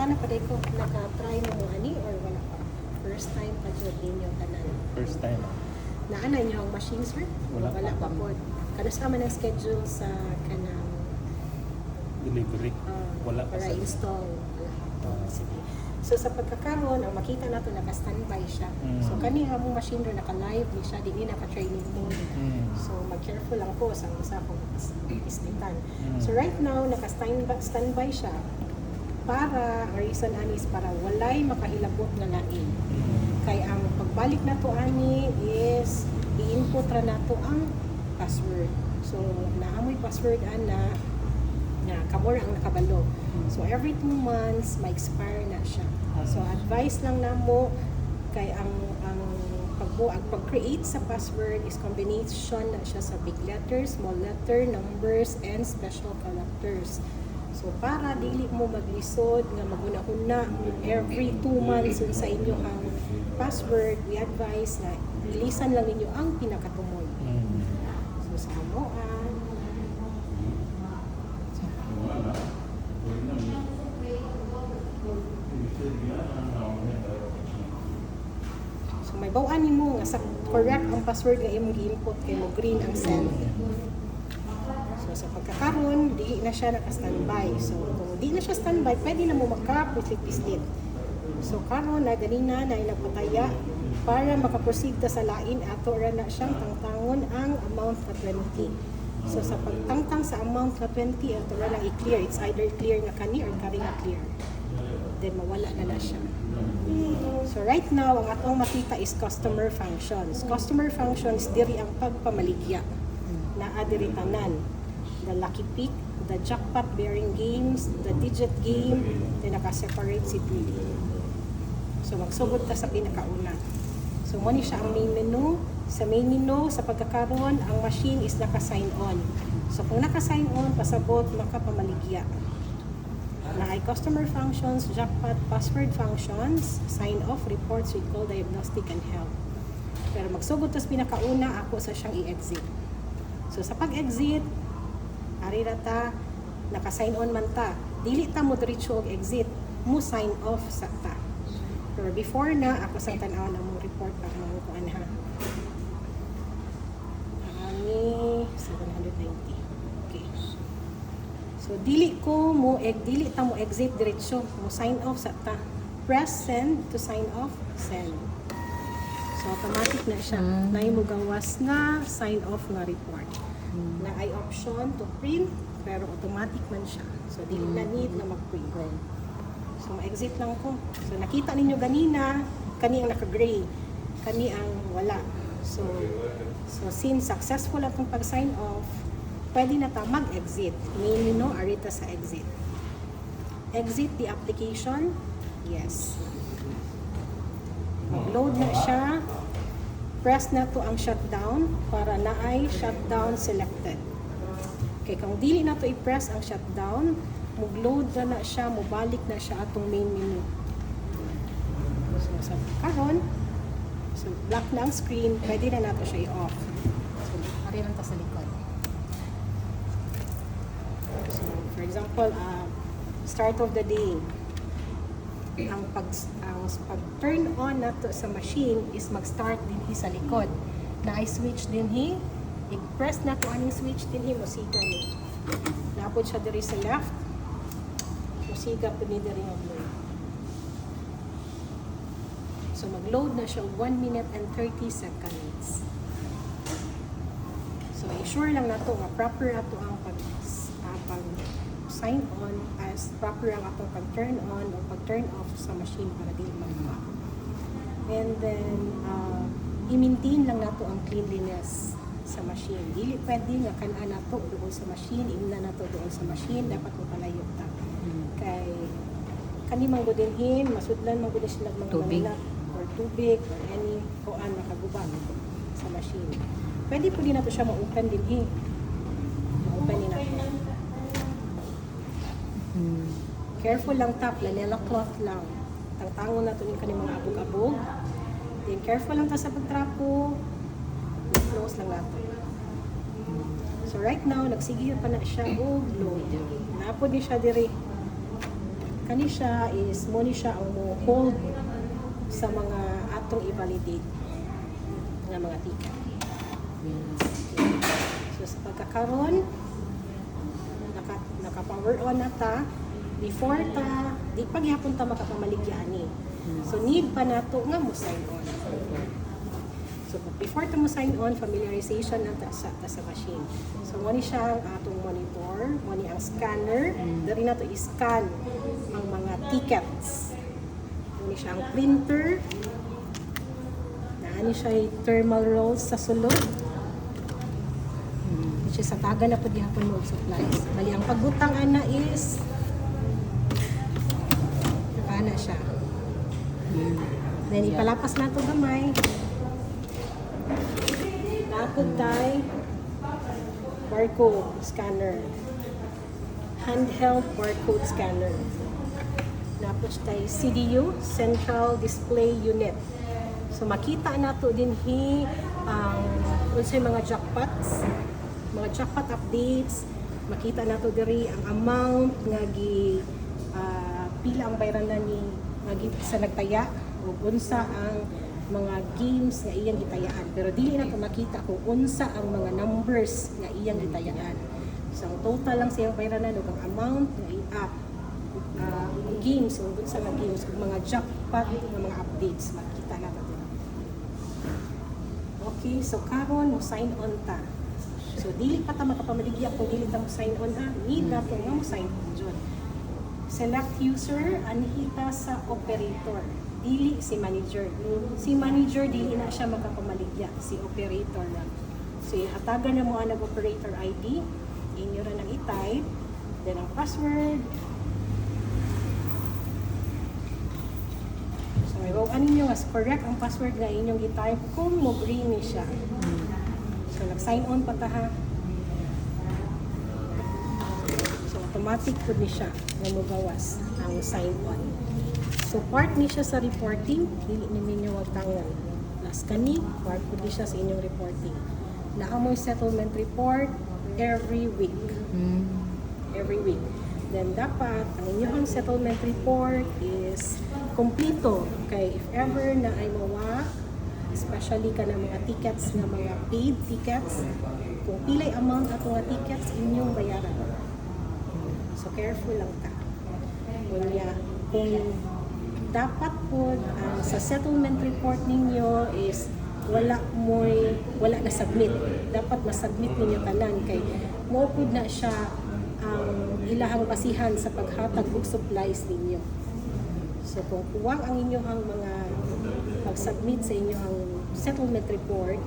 Kumusta na pa ko? Naka-try mo mo ani or wala pa? First time pa jud ninyo tanan. First time. Naana niyo ang machine, sir? Wala pa po. Kanusta man ang schedule sa kanang Delivery. Wala pa para sa install. Sige. So sa pagkakaroon, ang makita nato naka-standby siya. So kaniya mong machine ro naka-live ni siya, di naka-training mode. So mag-careful lang po sa usa kong istitan. So right now, naka-standby siya para, ang reason anis para walay makahilabot nga lain. Kay ang pagbalik na to ani is i-input ra nato ang password. So naamoy password ana na kamura ang nakabalo. So every 2 months ma-expire na siya. So advice lang namo kay ang pag-create sa password is combination na siya sa big letters, small letter, numbers, and special characters. So para dili mo maglisod nga maguna-una every 2 months sa inyo ang password, we advise na ilisan lang ninyo ang pinakatumoy. So sa amo so may bawaan nimo nga sa correct ang password nga imong gi-input kay mo green ang cell. So sa pagkakaroon, dili na siya naka-standby. So kung di na siya standby, pwede na mo maka-proceed. So karon na ganina na nagpataya para makaproceed ta sa lain ato ra na siyang tangtangon ang amount na 20. So sa pagtangtang sa amount na 20 ato ra lang i-clear. It's either clear nga kani or kari nga clear. Then mawala na siya. So right now ang atong makita is customer functions. Customer functions diri ang pagpamaligya na adiri tanan. The lucky pick, the jackpot bearing games, the digit game, then naka-separate si Pili. So magsugod ta sa pinakauna. So mo ni siya ang main menu. Sa main menu, sa pagkakaroon, ang machine is naka-sign on. So kung naka-sign on, pasabot, makapamaligya. Na ay customer functions, jackpot, password functions, sign off, reports, recall, diagnostic, and help. Pero magsugod tas pinakauna, ako sa siyang i-exit. So sa pag-exit, ari ra ta, naka-sign on man ta. Dili ta mo diretso og exit, mo sign off sa ta. Pero before na, ako sang tan-aw na mo report pa mo kuan ha. Ani 790. Okay. So dili ta mo exit diretso, mo sign off sa ta. Press send to sign off, send. So automatic na siya. Nay mo gawas nga sign off nga report. Na ay option to print pero automatic man siya. So dili na need na mag-print. So ma-exit lang ko. So nakita ninyo ganina, kani ang naka-gray, kani ang wala. So since successful atong pag-sign off, pwede na ta mag-exit. Meaning no, arita sa exit. Exit the application. Yes. Mag-load na siya. Press na to ang shutdown para na ay shutdown selected. Okay, kung dili na to i-press ang shutdown, mag-load na siya, mubalik na siya atong main menu. So sa karon, so black na ang screen, pwede na nato siya i-off. So ari lang ta sa likod. So for example, start of the day. Ang pag-turn on nato sa machine is mag-start dinhi sa likod. Na ay switch dinhi, i-press na to aning switch dinhi mo siga ni. Napod siya diri sa left. Musiga po ni diri nga load. So mag-load na siya 1 minute and 30 seconds. So i-sure lang nato nga proper ato ang pag-sign on as proper ang atong pag-turn on o pag-turn off sa machine para dili magma. And then i-maintain lang nato ang cleanliness sa machine. Dili pwede nga kan-an nato doon sa machine, imna nato doon sa machine, dapat mapalayo ta. Kay kani man gud dinhin, masudlan man gud sila mga mananap or tubig or any kuan makaguba sa machine. Pwede po din nato siya ma-open dinhi. Ma-open din nato. Careful lang ta, planela cloth lang. Tangtangon nato yung kani mga abog-abog. Then careful lang ta sa pagtrapo. Close lang nato. So right now, nagsigil pa na siya og load. Napod ni siya diri. kani siya is mo ni siya ang mo hold sa mga atong i-validate nga mga ticket. So sa pagkakaroon naka-power on na ta before ta di pa gyapon ta makapamaligya ani. So need pa nato nga mo sign on. So before ta mo sign on, familiarization na ta sa machine. So mo ni siya ang atong monitor, mo ni ang scanner, diri na to i-scan ang mga tickets. Mo ni siya ang printer. Naani siya yung thermal rolls sa sulod. Which is sa taga na po dihapon mo supplies. Bali ang pagbutang ana is nakana siya. Then ipalapas na to gamay. Napod tayo barcode scanner. Handheld barcode scanner. Napod tayo CDU, Central Display Unit. So makita nato din ang mga jackpots, mga jackpot updates. Makita nato diri ang amount nga pila ang bayranan ni sa nagtaya o unsa ang mga games nga iyang gitayaan, pero dili na ko makita kung unsa ang mga numbers nga iyang gitayaan. So ang total lang siyang bayranan ug ang amount nga games o unsa nga games ug mga jackpot nga mga updates makita na nato. Okay, so karon mo sign on ta. So dili pa ta makapamaligya kung dili ta mo sign on ha. Need nato nga mo sign on jud. Select user, anhita sa operator. Dili si manager. Si manager, dili na siya makapamaligya. Si operator lang. So, hatagan na mo ang operator ID. Inyo rin ang i-type. Then, ang password. So, iwagan ninyo as correct ang password na inyong i-type kung mo green ni siya. So, nag-sign on pa ta ha. Automatic po ni siya na magawas ang sign on. So part ni siya sa reporting, dili ninyo magtangan. Last kani, part po ni siya sa inyong reporting. Naamoy settlement report every week. Every week. Then dapat ang inyong settlement report is kompleto. Kay if ever na ay mawa, especially ka ng mga tickets na mga paid tickets, kung pilay amount ato nga tickets inyong bayaran. So careful lang ka. Kung dapat po sa settlement report ninyo is wala na submit. Dapat ma-submit ninyo tanan kay maupod na siya ang ilahang basihan sa paghatag og supplies ninyo. So kung kuwang ang inyong mga pag-submit sa inyong settlement report,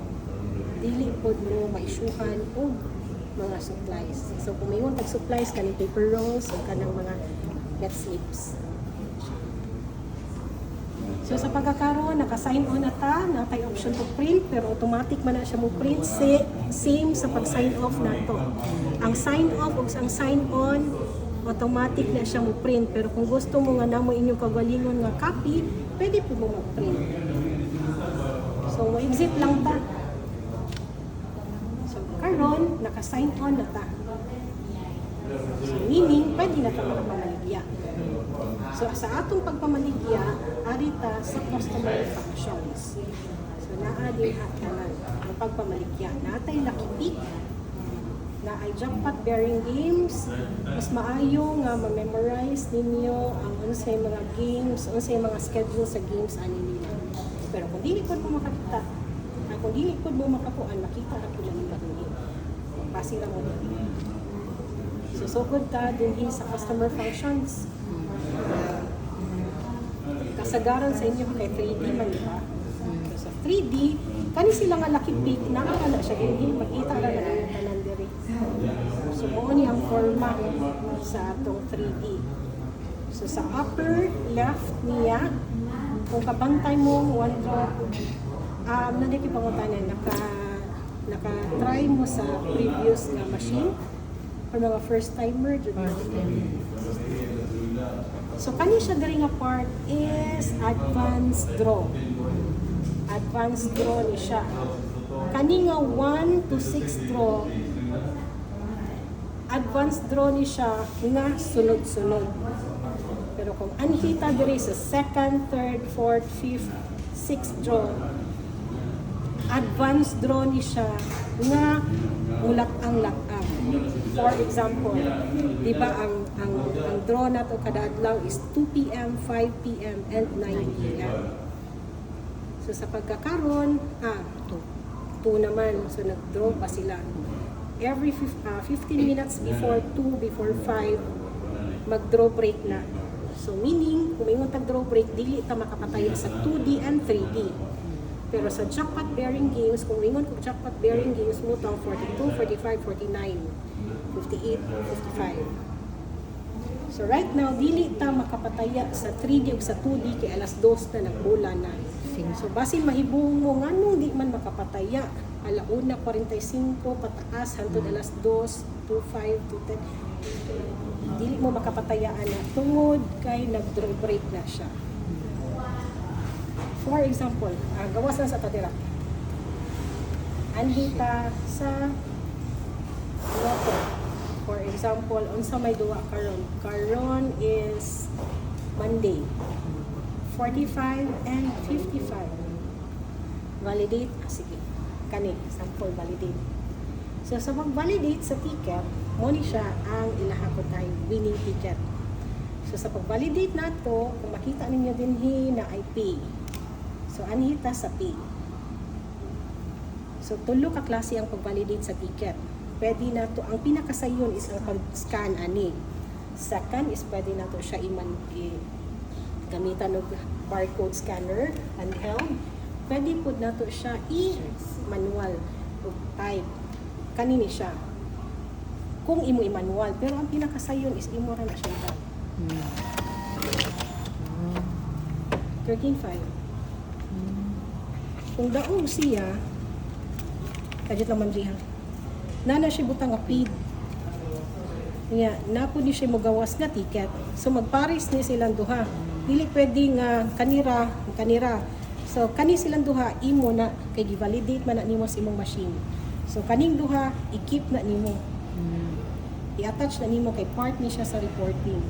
dili po mo ma-issuehan og mga supplies. So kung may tag supplies kaning paper rolls o kanang mga get slips. So sa pagkakaroon, naka-sign on na ta, natay option to print, pero automatic man na siya mo print. Same sa pag-sign off na to. Ang sign off o ang sign on, automatic na siya mo print. Pero kung gusto mo nga na mo inyong kagalingon nga copy, pwede po mo mag-print. So exit lang ta. So karon, naka-sign on na ta. So meaning, pwede na ta makapamaligya. So sa atong pagpamaligya, arita sa customer functions. So naa din hatanan ang pagpamaligya. Natay lucky pick, na ay jackpot bearing games, mas maayo nga ma-memorize ninyo ang unsay mga games, unsay mga schedule sa games ani nila. Pero kung dili ko mo makakita, kung dili ko mo makakuan, makita ra pud lang ni basi ra mo. So sugod ta dinhi sa customer functions. Kasagaran sa inyo kay 3D man, di ba? So, sa 3D, kani sila nga lucky pick, nakakala siya din, makita na ang tanan diri. So, mo ni ang forma sa atong 3D. So, sa upper left niya, kung kabantay mo, nandikipangutan na, naka-try mo sa previous na machine, for mga first timer, so kani siya diri nga part is advanced draw. Advanced draw ni siya. Kani nga 1 to 6 draw. Advanced draw ni siya nga sunod-sunod. Pero kung anhita diri sa second, third, fourth, fifth, sixth draw, advanced draw ni siya nga ulat ang lat-ang. For example, di ba ang draw na to kada adlaw is 2 p.m., 5 p.m., and 9 p.m. So sa pagkakaroon, 2 naman. So nag-draw pa sila. Every 15 minutes before 2, before 5, mag-draw break na. So meaning, kung may tag-draw break, dili ta makapataya sa 2D and 3D. Pero sa jackpot bearing games, kung ingon ko jackpot bearing games mo tang 42, 45, 49, 58, 55. So right now, dili ta makapataya sa 3D o sa 2D kay alas 2 na nagbula na. So basin mahibong mo nga nung di man makapataya, alauna 45 pataas hangtod alas 2, 25, 210. Dili mo makapatayaan na tungod kay nag-draw break na siya. For example, gawas na sa tatira. Anhita sa loto. For example, unsa may duwa karon? Karon is Monday. 45 and 55. Validate. Sige. Kani, sample validate. So, sa pag-validate sa ticket, mo ni siya ang ilahakot ay winning ticket. So, sa pag-validate na to, kung makita ninyo din na ay pay. So, anhita sa pay. So, tulo ka klase ang pag-validate sa ticket. Pwede na to, ang pinakasayon is ang pag-scan ani. Second is pwede na to siya gamitan ng barcode scanner, handheld. Pwede po na to siya i-manual o type. Kanini siya. Kung imo i-manual. Pero ang pinakasayon is imo ra na siya type. 13.5. Kung daog siya, kadit lang man diha. Nana siya butang nga feed. Nga, napo ni siya magawas nga ticket. So magpares ni silang duha. Dili pwede nga kanira. So kani silang duha imo na kay gi-validate man na nimo sa imong machine. So kaning duha i-keep na nimo. I-attach na nimo kay part ni siya sa reporting.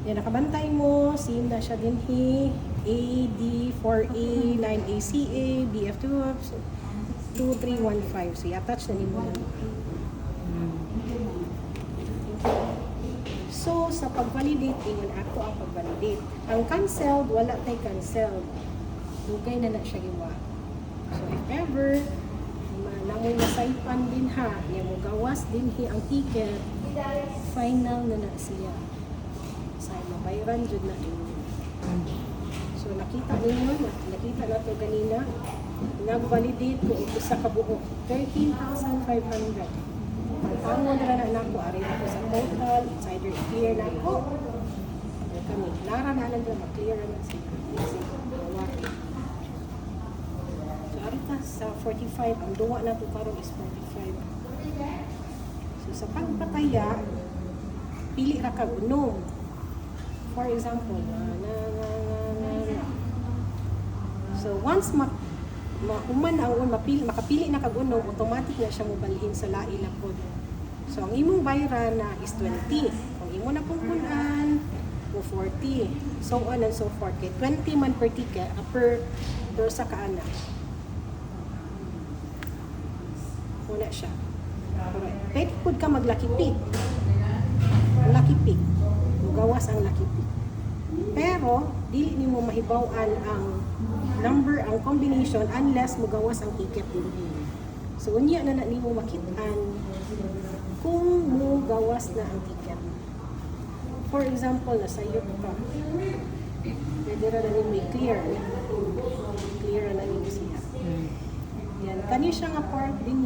Yan nakabantay mo, sim na siya dinhi, A, D, 4A, 9ACA, BF2, 2315. So i-attach na nimo. So, sa pag-validate, ingon ako ang pag-validate. Ang canceled, wala tay canceled. Dugay na siya giwa. So, if ever, namoy masaypan din ha, niya mo gawas din ang ticket, final na siya. Sa mabayran jud na din. So, nakita na to ganina, nag-validate ko ito sa kabuok, 13,500. Pangon na ako, ari ako sa total, it's either clear na ako, o kami, lara na lang dyan, mag-clear na sila. So, arita sa 45, ang duwa na ito karon is 45. So, sa pagpataya, pili ra kag unom. For example, So, once mahuman ang makapili na kag-unom, automatic na siya mobalhin sa lain na po. So, ang imong bayaran na is 20. Kung imo na pungkunan, o 40. So on and so forth. Kay 20 man per ticket, per sa kaana. Wala siya. Pwede po ka mag-lucky pick. Lucky pick. Gawas ang lucky pick. Pero, dili nimo mahibaw-an ang number, ang combination unless magawas ang ticket din. So, unya na nimo makitaan kung mo gawas na ang ticket. For example, nasa iyo ka. Pwede ra na nimo i-clear. Clear na nimo siya. Yan. Kani siya nga part din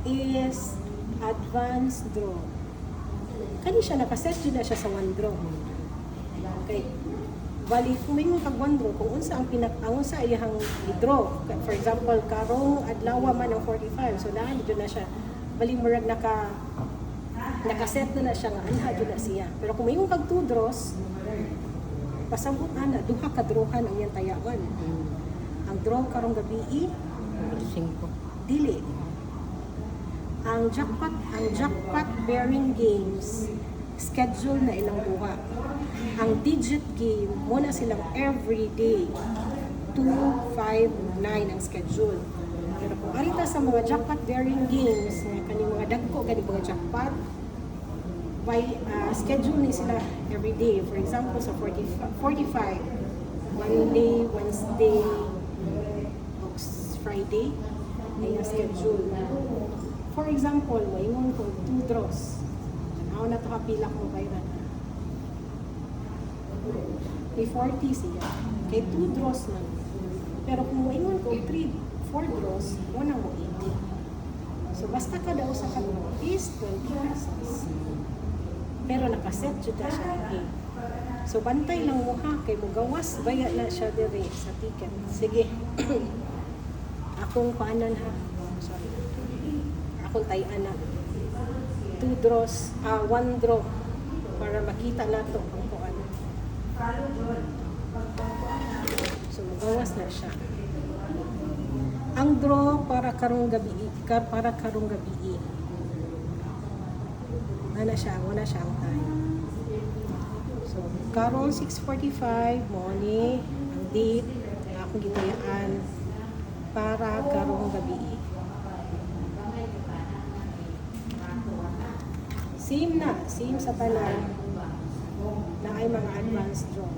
is advanced draw. Kani siya nakaset yun na siya sa one draw. Okay. Bali, kung may mga kag-one draw, kung unsa ang unsa iyang i-draw. For example, karong adlaw man ang 45. So, dahil dito na siya. Bali, murag nakaset na siya nga, anha dito na siya. Pero kung may mga kag-two draws, pasambot na, duha ka-drawhan ang iyang tayawan. Ang draw karong gabi, 5. Dili. Ang jackpot bearing games, schedule na ilang buha. Ang digit game, muna silang everyday. 2, 5, 9 ang schedule. Pero kung arita sa mga jackpot bearing games, nga kaning mga dagko, kaning mga jackpot, by schedule ni sila everyday. For example, sa 45, Monday, Wednesday, Friday, ay ang schedule. For example, maingon ko 2 draws. Ako na ito kapila ko bayran. May 40 siya. Kay 2 draws man. Pero kung maingon ko 4 draws, una mo 80. So basta kada usa ka draw is 20 pesos. Pero nakaset jud na siya ni A. So bantay lang mo ha, kay mo gawas baya na siya dire sa ticket. Sige. Akong paanan ha. Sorry. Akong tayan na. 2 draws, 1 draw para makita nato ang kuan. So magawas na siya. Ang draw para karong gabi, Wala siya ang time. So, karong 6:45 morning, ang date na akong gitayaan para karong gabi. Same sa tanan na ay mga advanced draw.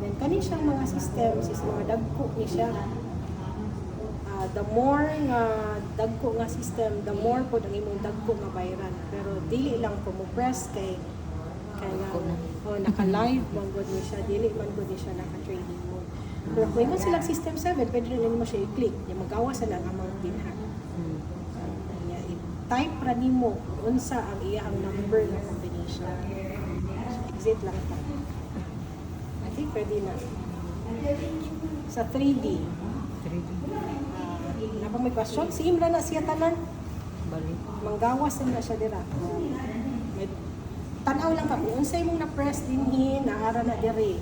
Then, kani siyang mga systems is mga dagko ni siya. The more nga dagko nga system, the more po ang imong dagko nga bayaran. Pero dili lang po mo press kay naka-live man gud ni siya, dili man gud ni siya naka-trading mode. Pero kung ingon silang system 7, pwede rin mo siya i-click, yung magawas na lang amount din ha. I-type ra nimo unsa ang iyang number nga combination. So, exit lang ta. I think pwede na. Sa 3D. Napang may question, same na siya tanan. Manggawas na siya dira. May tanaw lang ka, kung unsay mong na-press dinhi, naara na dire.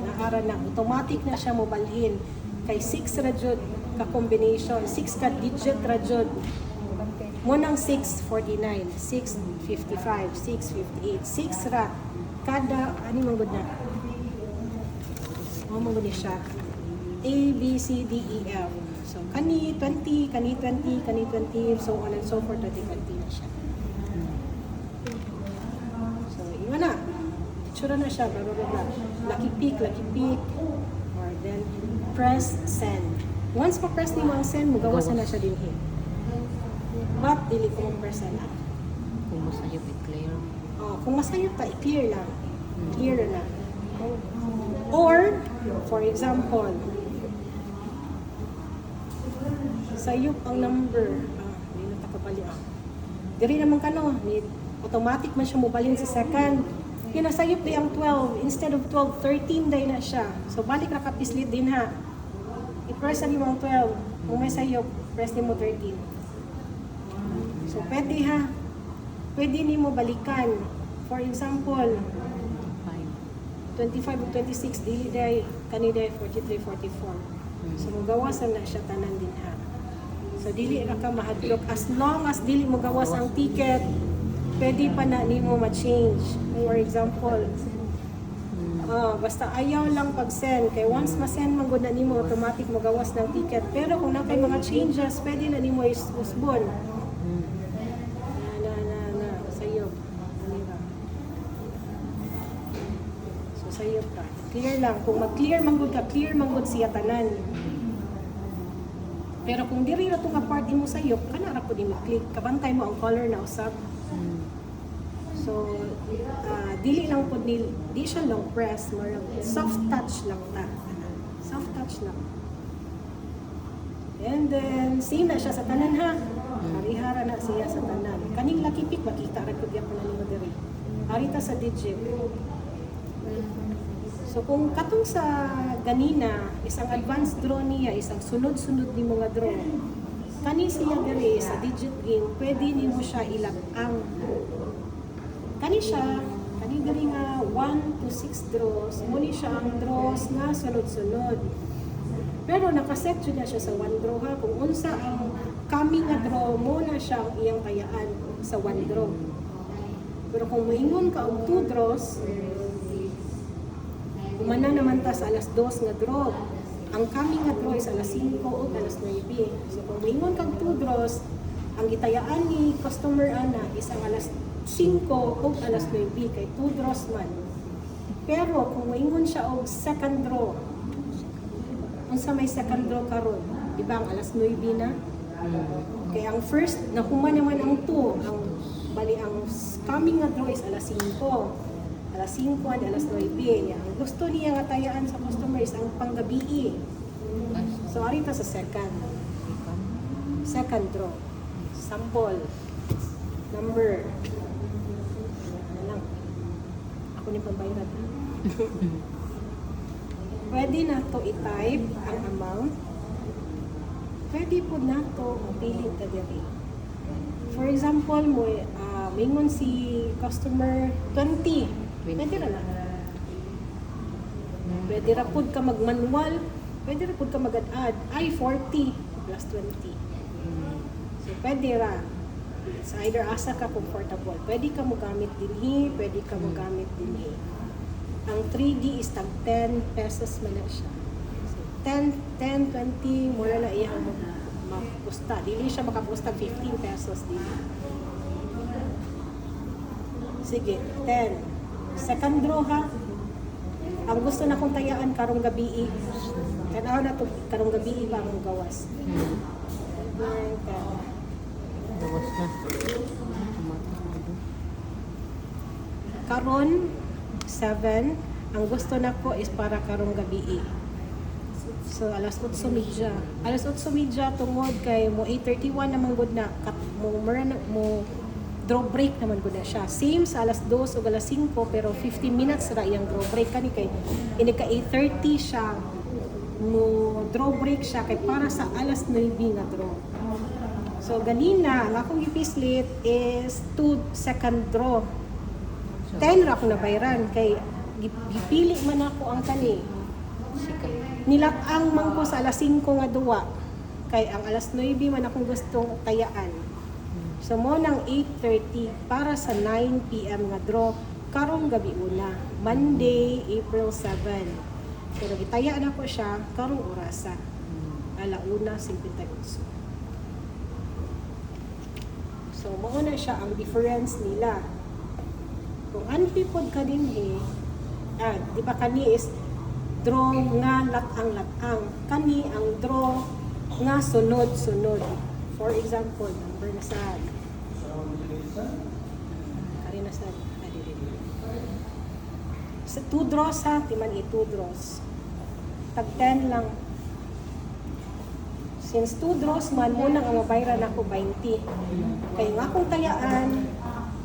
Naara na. Automatic na siya mobalhin. Kay 6 ra jud ka combination, 6 ka digit ra jud. Munang 649, 655, 658, 6 ra. Kada, ano man gud na? Mo ni siya. A, B, C, D, E, F. So, kani 20, kani 20, kani 20, so on and so forth, 20 na siya. So, iwan na. Itsura na siya, blah, blah, blah, blah. Lucky pick, or then, press send. Once ma-press ni mo ang send, magawasan na siya din hit. But, dili ko mag-press na. Kung masayop i-clear. Kung masayop ta, i-clear lang. Clear na. Or, for example, sayop ang number. Hindi na takabali. Diri naman kano, automatic man siya mobalin sa second. Yun, nasayop di ang 12. Instead of 12, 13 day na siya. So, balik na kapislit din ha. I-press na mo ang 12. Kung may sayop, press ni mo 13. So, pwede ha. Pwede ni mo balikan. For example, 25 o 26, dili day, kanina 43, 44. So, magawasan na siya tanan din ha. So, dili ra ka mahadlok. As long as dili mo gawas ang ticket, pwede pa na ni mo ma-change. For example, basta ayaw lang pag-send. Kaya once ma-send man gud na ni mo, automatic mo gawas ng ticket. Pero kung nakay mga changes, pwede na ni mo usbon. Sayop. So, sayop ka. Clear lang. Kung mag-clear man gud ka, clear man gud siya tanan. Pero kung diri na itong part mo sayop, kanara po din mag-click. Kabantay mo ang color na usap. So, dili lang po, di siya long press, more soft touch lang ta. Soft touch lang. And then, same na siya sa tanan ha. Harihara na siya sa tanan. Kaning lucky pick, makita rin ko diyan po na nimo diri. Harita sa digit. So, kung katong sa ganina, isang advanced draw niya, isang sunod-sunod ni mga draw, kani siya diri sa digit game, pwede nimo siya ilag-ang. Kani siya, kani diri nga 1 to 6 draws, muli siya ang draws na sunod-sunod. Pero nakaset na siya sa 1 draw ha, kung unsa ang coming nga draw, mo na siya ang iyang kayaan. sa 1 draw. Pero kung moingon ka og 2 draws, umana naman ta sa alas 2 nga draw. Ang coming nga draw is alas 5 o alas 9. So kung moingon kag 2 draws, ang gitayaan ni customer ana is ang alas 5 o alas 9 kay 2 draws man. Pero kung moingon siya og second draw, unsa may second draw karon, di ba ang alas 9 na? Kaya ang first, nahuman naman ang 2, ang bali ang coming nga draw is alas 5. Alas 5 and alas 9. Ang gusto niya nga tayaan sa customer is ang panggabi. So arita sa second draw. Sample. Number. Ano lang. Ako ni pambayad. Pwede na to i-type ang amount. Pwede po na to mapilit na diri. For example, mingon si customer 20. Pwede ra na. Pwede ra pud ka mag-manual. Pwede ra pud ka mag-add. Ay, 40 plus 20. So, pwede ra. It's either asa ka comfortable. Pwede ka mo gamit dinhi, pwede ka mo gamit dinhi. Ang 3D is tag 10 pesos man na siya. So, 10, 20, mura na iyang mapusta. Dili siya makapusta 15 pesos din. Sige, 10. Second draw ha. Ang gusto na kong tayaan karong gabi. Kanaw na to karong gabi ba ang gawas. Bawas na. Karon 7, ang gusto na ko is para karong gabi. So alas 8:30. Alas 8:30 tungod kay mo 8:31 naman gud na mo draw break naman gud na siya. Same sa alas 2 o alas 5 pero 15 minutes ra iyang draw break kani kay ini ka 8:30 siya mo draw break siya kay para sa alas 9 nga draw. So ganina ang akong gipislit is 2 second draw. 10 ra ako nabayran kay gipili man ako ang kani. Nilat-ang man ko sa alas 5 nga duwa kay ang alas 9 man akong gustong tayaan. So mo nang 8:30 para sa 9 PM nga draw karong gabi una, Monday, April 7. Pero gitaya na ko siya karong orasa. Alauna 58. So mao na siya ang difference nila. Kung anpipod ka din di ba kani is draw nga latang-latang. Kani ang draw nga sunod-sunod. For example, number na sad. Kari na sad. Sa 2 draws ha, timan 2 draws. Tag 10 lang. Since 2 draws man, muna ang mabayran ako 20. Kaya nga akong tayaan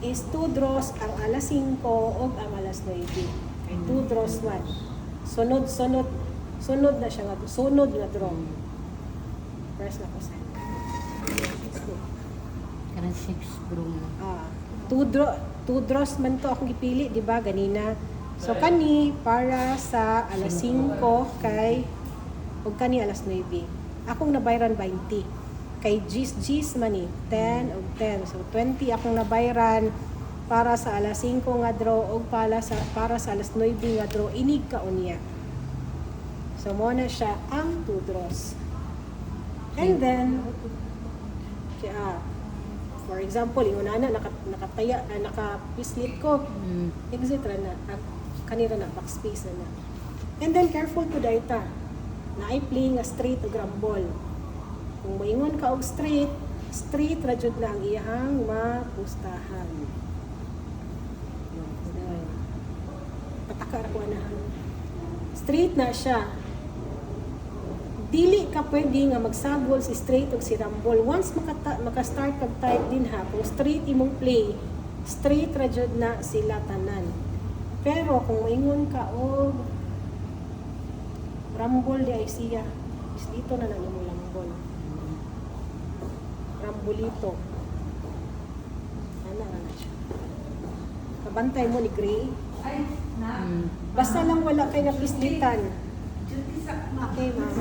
is 2 draws ang alas 5 o ang alas 9. Kaya 2 draws man. Sunod na siya nga. Sunod na draw. Press na ko sa Karang 6 bro na. 2 draws man to akong gipili, di ba, ganina. So kani para sa alas 5 kay ug kani alas 9. Akong nabayran 20. Kay gis man ni 10 ug 10. So 20 akong nabayran para sa alas 5 nga draw ug para sa alas 9 nga draw inig ka unya. So mo na siya ang 2 draws. And then for example, yung una nakataya, nakapislit ko. Exit ra na. Kanira na, backspace na. And then, careful to data. Na I play nga straight o grambol. Kung maingon ka og straight ra jud na ang iyahang mapustahan. Pataka ra ko na. Straight na siya. Dili ka pwede nga magsagol si straight o si rambol. Once maka-start kag type din ha, kung straight imong play, straight ra jud na sila tanan. Pero kung maingon ka og rambol di ay siya, is dito na lang imong rambol. Rambolito. Ana na siya. Kabantay mo ni Gray. Basta lang wala kay napislitan. Okay, ma'am.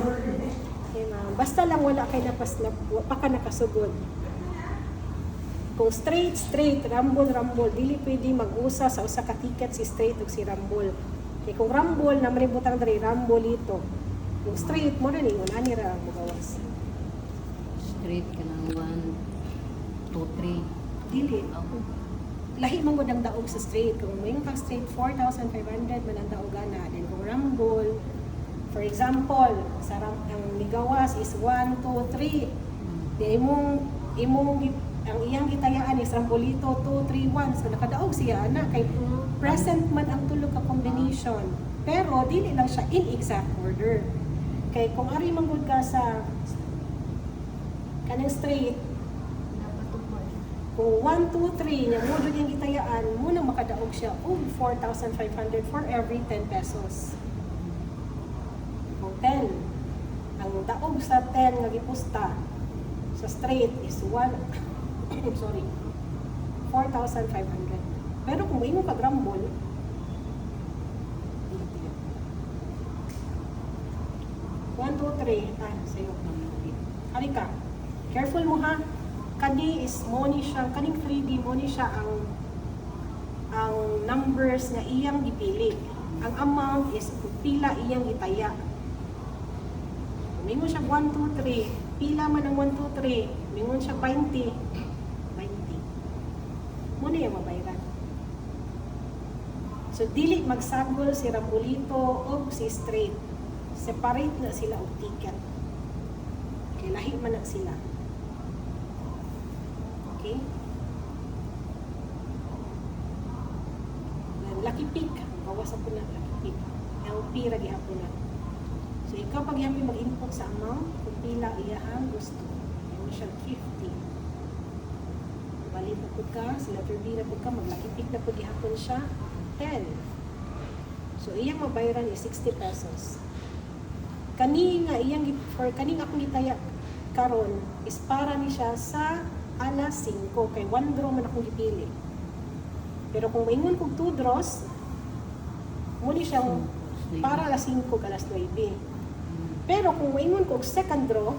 Okay, ma'am. Basta lang wala kay pa ka nakasugod. Kung straight, rumble, dili pwede mag-usa sa usa ka ticket si straight ug si rumble. Kay kung rumble na malibutang diri rumble ito. Kung straight mo rin ingon ani ra ang mugawas. Straight ka ng 1, 2, 3. Dili. Ako. Lahi mo ang daog sa straight. Kung mayroon kang straight 4,500 man ang daogana. Then kung rumble, for example, ang ligawas is 1, 2, 3. Di ang iyang gitayaan is rambolito 2, 3, 1. So nakadaog siya na kay present man ang tulo ka combination. Pero dili lang siya in exact order. Kay kung ari manggod ka sa kanang straight, kung 1, 2, 3 niya mo jud yung gitayaan, muna makadaog siya og 4,500 for every 10 pesos. Kung 10, ang daog sa 10 nga gipusta sa straight is 4,500. Pero kung may mo kag-rumble, 1, 2, 3, sa'yo. Hari ka. Careful mo ha. Kani is money siya, kaning 3D money siya ang numbers na iyang gipili. Ang amount is pila iyang gitaya. Mingon siya 1, 2, 3. Pila man ang 1, 2, 3. Mingon siya 20. 20. Muna yung mabayaran. So, dili magsagol si Rambolito o si Straight. Separate na sila og ticket. Okay, lahi man na sila. Okay? Lucky pick. Bawas ako na lucky pick. LP ra gihapon na. So, ikaw pag yapi mag-input sa amount, kung pila iyahang gusto. Yung siya 50. Balit na po ka, sa letter B na po ka, mag-lucky pick na po gihapon siya, 10. So, iyang mabayaran is 60 pesos. Kani nga, kaning akong gitaya karon is para ni siya sa alas 5, kay 1 draw man akong gipili. Pero kung maingon kog 2 draws, muli siyang para alas 5 alas 9. Pero kung maingon kog second draw,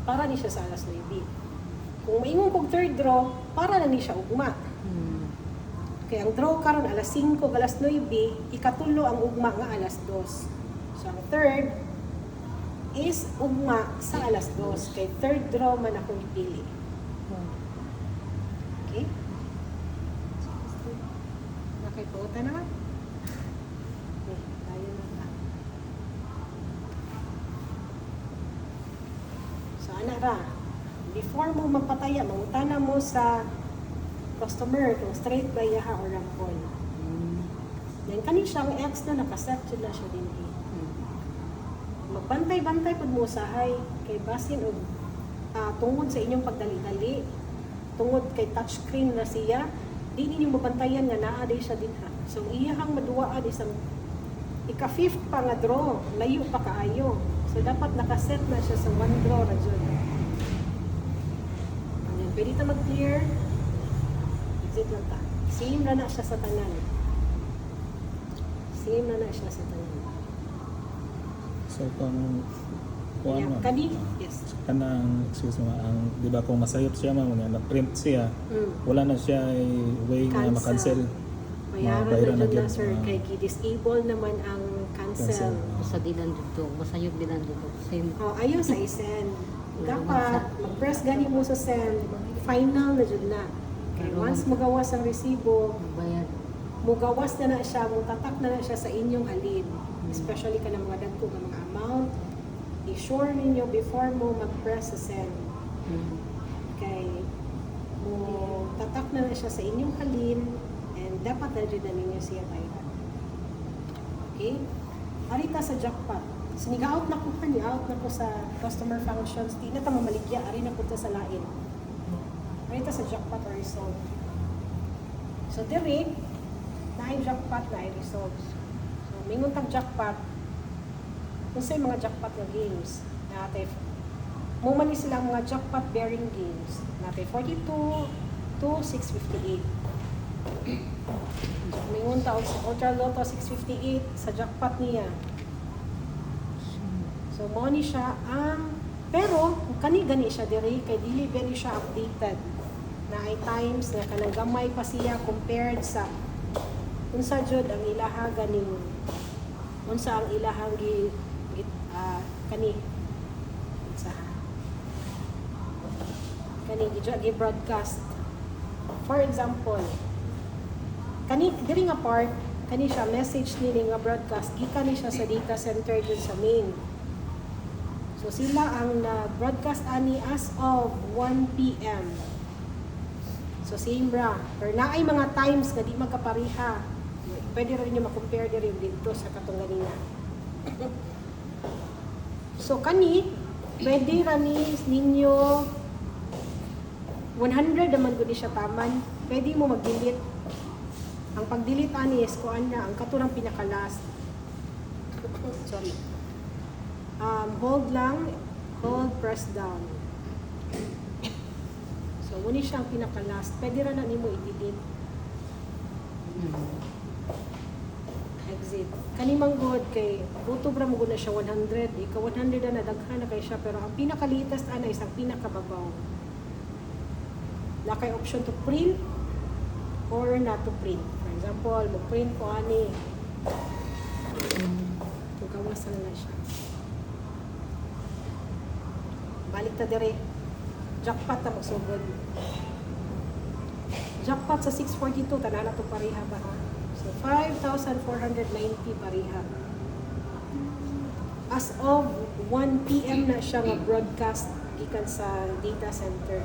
para ni siya sa alas 9. Kung maingon kog third draw, para na ni siya ugma. Kaya ang draw karon alas 5 alas 9, ikatulo ang ugma nga alas 2. So ang third is ugma sa alas 2. Kay third draw man akong ipili. Okay? Nakaipuota naman. Okay, tayo na. So ana ra, before mo magpataya, mangutana mo sa customer kung straight ba yaha or rumble. Then kani siyang X na nakaset na siya din eh. Magbantay-bantay pud mo usahay kay basin og tungod sa inyong pagdali-dali, tungod kay touchscreen na siya, di ninyo mabantayan nga naa day siya dinha. So iyahang maduwaan isang ika-fifth pa nga draw, layo pa kaayo. So dapat nakaset na siya sa 1 draw ra jud. Ayan, pwede ta mag-clear. Exit lang ta. Same na siya sa tanan. Same na siya sa tanan. So kung Yeah, ano, kani? Yes. kanang excuse me, ang di ba kung masayop siya man na print siya, wala na siya way nga ma-cancel. Bayaran na na dyan na gyud. sir, kay disable naman ang cancel. Basta dinan dito, masayod dinan dito. Same. Ayaw sa i-send. Dapat, mag-press gani mo sa send, final na dyan na. Kay once magawas ang resibo, Bayad. mugawas na siya, mutatak na siya sa inyong halin. Especially ka ng mga dagko ng mga amount, i-sure ninyo before mo mag-press sa send. Kay mo tatak na siya sa inyong halin and dapat na dyan na ninyo siya bayaran. Okay? Arita sa jackpot. So, niga-out na ko out na ko sa customer functions. Di na ta mamaligya. Ari na po sa lain. Arita sa jackpot or resolve. So, diri, na jackpot na resolve. So, mingon tag jackpot, kung sa'yo mga jackpot na games, natin, mumani sila mga jackpot bearing games. Natin, 42 to 658. Mingon taon sa Ultra Lotto 658 sa jackpot niya. So, money siya ang, pero, kani-gani siya diri, kay dili very siya updated. na ay times na kanang gamay pa siya compared sa unsa jud ang ilaha ganing unsa ang ilahang kani unsa kani gi-broadcast. For example, kani diri nga part kani siya message nini nga broadcast gikan ni siya sa data center dun sa main. So sila ang na-broadcast ani as of 1 PM. So same ra. Pero naay mga times na di magkapariha. Pwede rin nyo ma-compare din dito sa katong ganina. So kani, pwede rin ninyo 100 naman gudi siya taman. Pwede mo mag-delete. Ang pag-delete ani is kuan na ang katurang pinaka-last. Sorry. Hold lang, hold, press down. So, muna siyang pinaka-last. Pwede rin na nimo i-delete. Exit. Kanimang good kay buto bra mo na siya 100. Ika 100 na nadaghan na kay siya pero ang pinaka-latest ana is ang pinaka-babaw. Na kay option to print or not to print. For example, mag-print ko ani. Gawas na siya. Balik ta dire. Jackpot na magsugod. Jackpot sa 642 tanan na to pareha ba ha? So 5,490 pareha. As of 1 PM na siya nga broadcast gikan sa data center.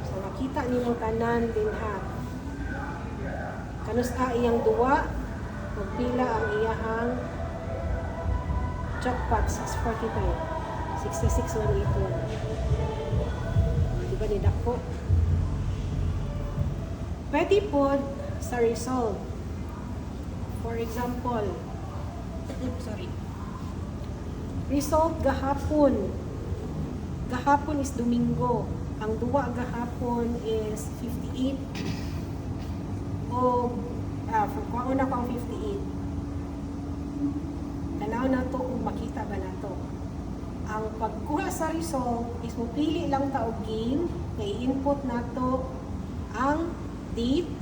So makita nimo tanan din ha. Kanus iyang duwa ug pila ang iyahang jackpot 645. 66,181. Diba ni dako? Pwede po sa result. For example, sorry. Result gahapon. Gahapon is Domingo. Ang duwa gahapon is 58. O, kauna ko ang 58. Tanaw na to kung makita ba na to. Ang pagkuha sa result is mupili lang ta og game na i-input nato ang date,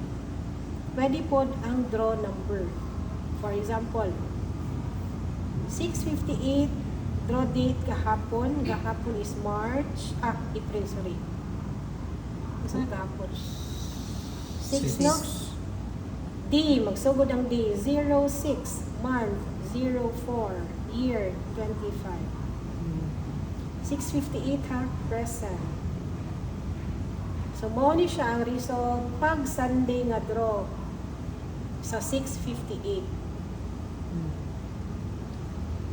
pwede pod ang draw number. For example, 6:58 draw date kahapon is April, sorry. Isang kahapon. 6 no? D, magsugod ang D, 06, month, 04, year, 25. 6:58 ha, present. So, mo ni siya ang result pag Sunday nga draw sa 6:58.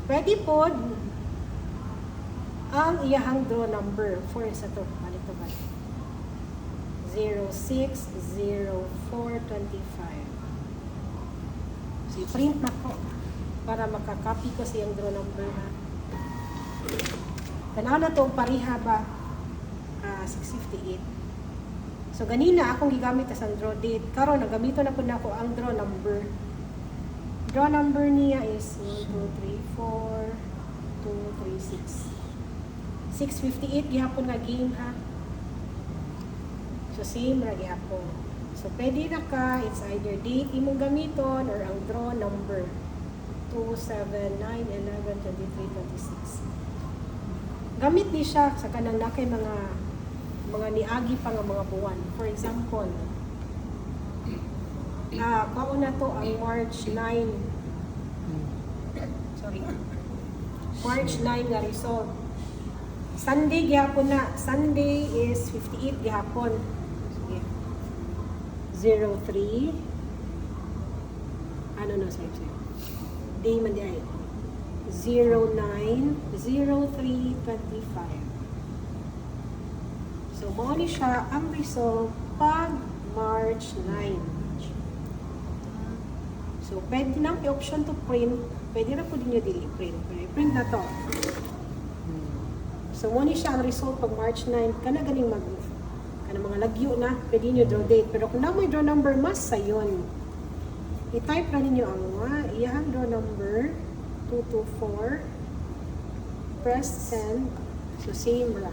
Pwede po ang iyahang draw number. 4 sa to. Balik to ba? 060425. So, i-print na ko para makakopy ko siyang draw number ha. Tanaw na to pariha ba? 6:58. So ganina akong gigamit as ang draw date. Karon nagamito na po nako ang draw number. Draw number niya is 1, 2, 3, 4, 2, 3, 6. 6:58 gihapon nga game ha. So same ra gihapon. So pwede na ka, it's either date imong gamiton or ang draw number. 2, 7, 9, 11, 23, 26. Gamit ni siya sa kanang nakay mga niagi pa nga mga buwan. For example, kauna to ang March 9. Sorry. March 9 nga result. Sunday gihapon na. Sunday is 58 gihapon. Sige. 03. Ano na sa'yo? Day man di ay. 09/03/25. So, mo ni siya ang result pag March 9. So, pwede nang i-option to print. Pwede na po din nyo dili-print. Print na to. So, mo ni siya ang result pag March 9. Kana galing kana mga lagyo na. Pwede nyo draw date. Pero kung na may draw number, mas sayon. I-type na ninyo ang iyang draw number. 224. Press send. So, same ra.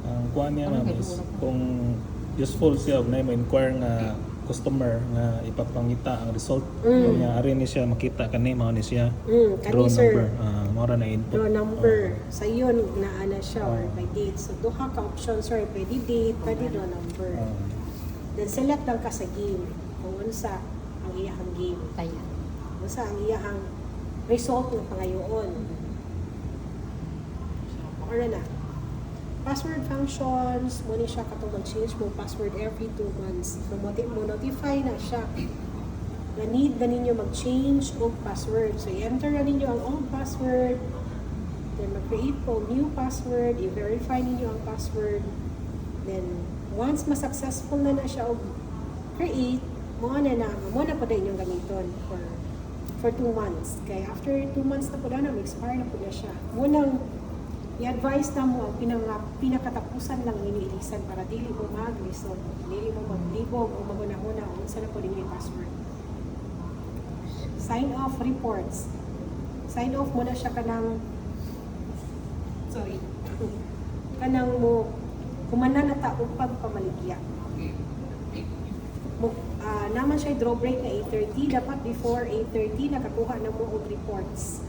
Ang kuha niya Ano ma'am kay is Dura? kung useful siya na mo inquire nga customer nga ipapangita ang result niya ari ni siya makita kani mao ni siya Kani sir, number mao ra na input. draw number. Sa yun, naana siya or Oo. by date. So, duha ka options sir. Pwede date, pwede draw number. Then, select lang ka sa game. Kung unsa ang iyahang game. Kaya. Unsa ang iyahang result ng pangayoon. Or na. Password functions, mo ni siya katong mag-change mo password every 2 months. So, mo notify na siya na need na ninyo mag-change og password. So, i-enter na ninyo ang old password, then mag-create po new password, i-verify ninyo ang password, then once ma-successful na siya og create, mo na po din inyong gamiton for 2 months. Kaya after 2 months na po na, mag-expire na po na siya. Munang i-advise na mo ang pinakatapusan lang ninyo ilisan para dili mo mag-result, dili mo maglibog o maguna-una o unsa na po ninyo yung password. Sign off reports. Sign off mo na siya kanang kanang mo kumana na ta upang pamaligya. Naman siya draw break na 8:30, dapat before 8:30 nakakuha na mo og reports.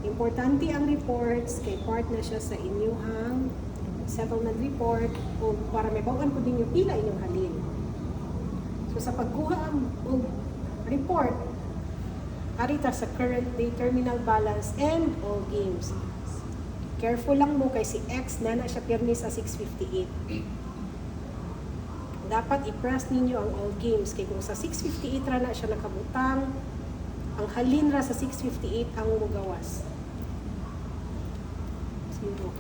Importante ang reports kay part na siya sa inyong settlement report o para may bawan po ninyo pila inyong halin. So sa pagkuha og report, arita sa current day terminal balance and all games. Careful lang mo kay si X na siya pirmi sa 658. Dapat i-press ninyo ang all games kay kung sa 658 ra na siya nakabutang, ang halin ra sa 658 ang mugawas. Zero.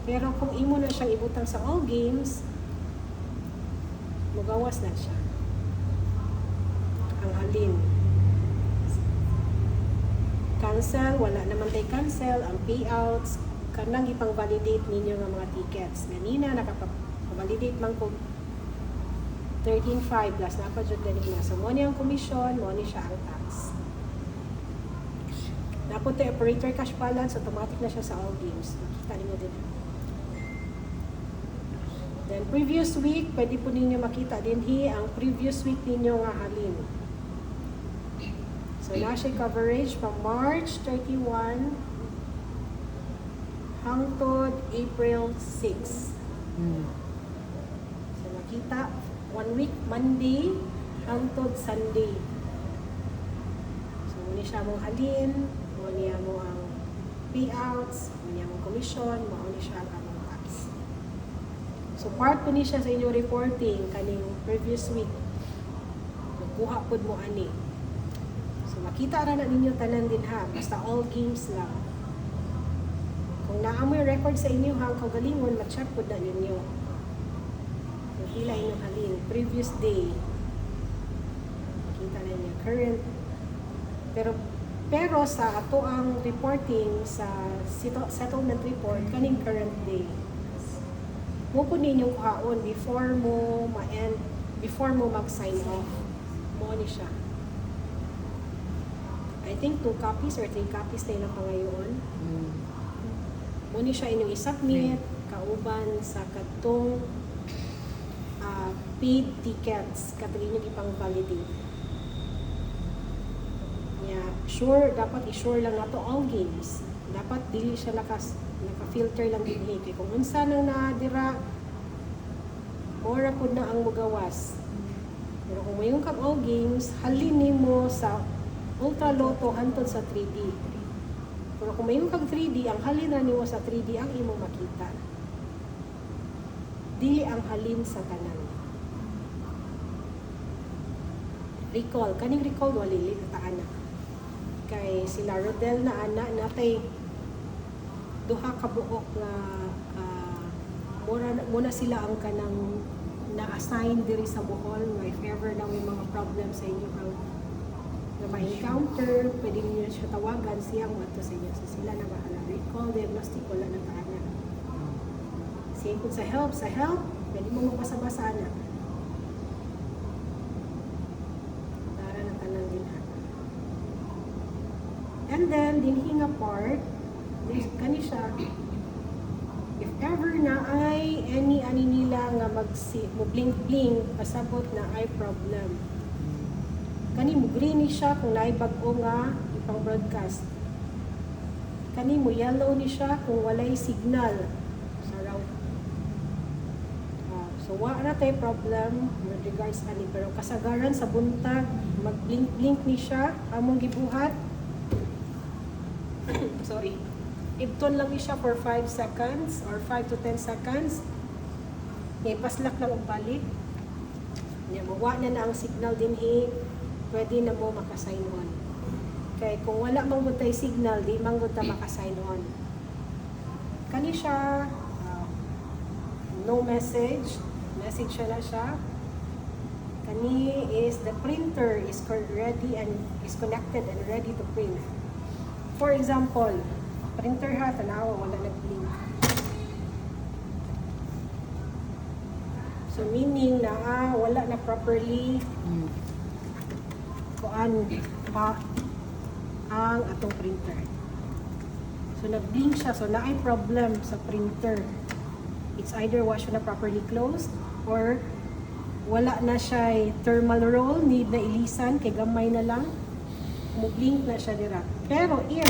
Pero kung imo na siyang ibutang sa all games, mugawas na siya. Ang halin. Cancel, wala naman tayo cancel. Ang payouts, kanang ipang-validate ninyo ng mga tickets. Ganina, nakapag-validate man ko 13.5 plus na pa dyan ganina. So, mo niya ang commission, mo niya siya ang tax. Dapat tayo operator cash balance, automatic na siya sa all games. Makita niyo din. Then, previous week, pwede po ninyo makita din ang previous week ninyo nga halin. So, na siya coverage from March 31 hangtod April 6. So, makita, 1 week, Monday hangtod Sunday. So, muna siya mong halin, muna mo ang payouts, muna mong commission, muna siya ang among tax. So, part po ni siya sa inyong reporting kaning previous week. Magkuha po mo ani. So, makita ra na ninyo tanan din ha. Basta all games lang. Kung naamoy record sa inyo ha, kaugalingon, ma-check po na ninyo. Yung hila inyong halin. Previous day. Makita na niya. Current. Pero sa ato ang reporting sa settlement report, kaning current day. Mo po ninyong kuhaon before mo ma-end, before mo mag-sign off. Mo ni siya. I think 2 copies or 3 copies na yun ang pangayon. Muna siya inyong i-submit, kauban sa katong paid tickets, katong inyong ipang-validate. Yeah, sure, dapat i-sure lang nato all games. Dapat dili siya naka-filter lang din. Kaya kung unsa nang nadira, ora po na ang mugawas. Pero kung mayroon kang all games, halin mo sa Ultra Lotto hantod sa 3D. Pero kung mayroon kang 3D, ang halin na niyo sa 3D ang imo makita. Dili ang halin sa tanan. Recall. Kaning recall, walili na taan na. Kay sila Rodel na ana, natay duha ka buok na muna sila ang kanang na-assign diri sa Bohol. If ever na may mga problem sa inyo na ma-encounter, pwede niyo siya tawagan siyang mato sa inyo. So sila na bahala. Recall, diagnostic, wala na taana. Same po sa help, pwede mo magbasa-basa na. Tara na tanan din ha. And then, dinhi nga part, kani siya, If ever na ay any nila nga mo blink pasabot na ay problem. Kani mo green ni siya kung naay bag-o nga ipang broadcast. Kani mo yellow ni siya kung walay signal sa route. So wa na tay problem with regards ani, pero kasagaran sa buntag mag-blink ni siya among gibuhat. Sorry. Ibton lang ni siya for 5 seconds or 5 to 10 seconds. Ipaslak lang og balik. Nya mawa na ang signal dinhi, pwede na mo maka-sign on. Kay kung wala mang butay signal, di man gud ta maka-sign on. Kani siya no message siya na siya. Kani is the printer is ready and is connected and ready to print. For example, printer ha, tanawa, wala nag-blink. So meaning na wala na properly kuan pa ang atong printer. So nag-blink siya, so naay problem sa printer. It's either wa siya na properly closed or wala na siya thermal roll, need na ilisan, kay gamay na lang. Mo-blink na siya dira. Pero if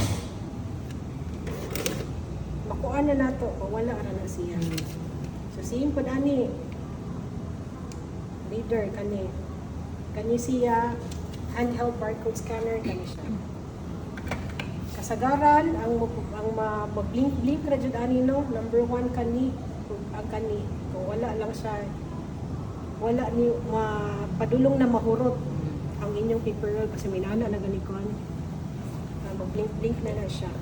makuan na nato, wala ra na siya. So same pod ani. Reader kani siya, handheld barcode scanner kani siya. Kasagaran ang mag-blink ra jud ani no, number 1 kani ang kani. Kung wala lang siya, wala ni padulong na mahurot ang inyong paper roll kasi minana na ganikon. Mag-blink na siya.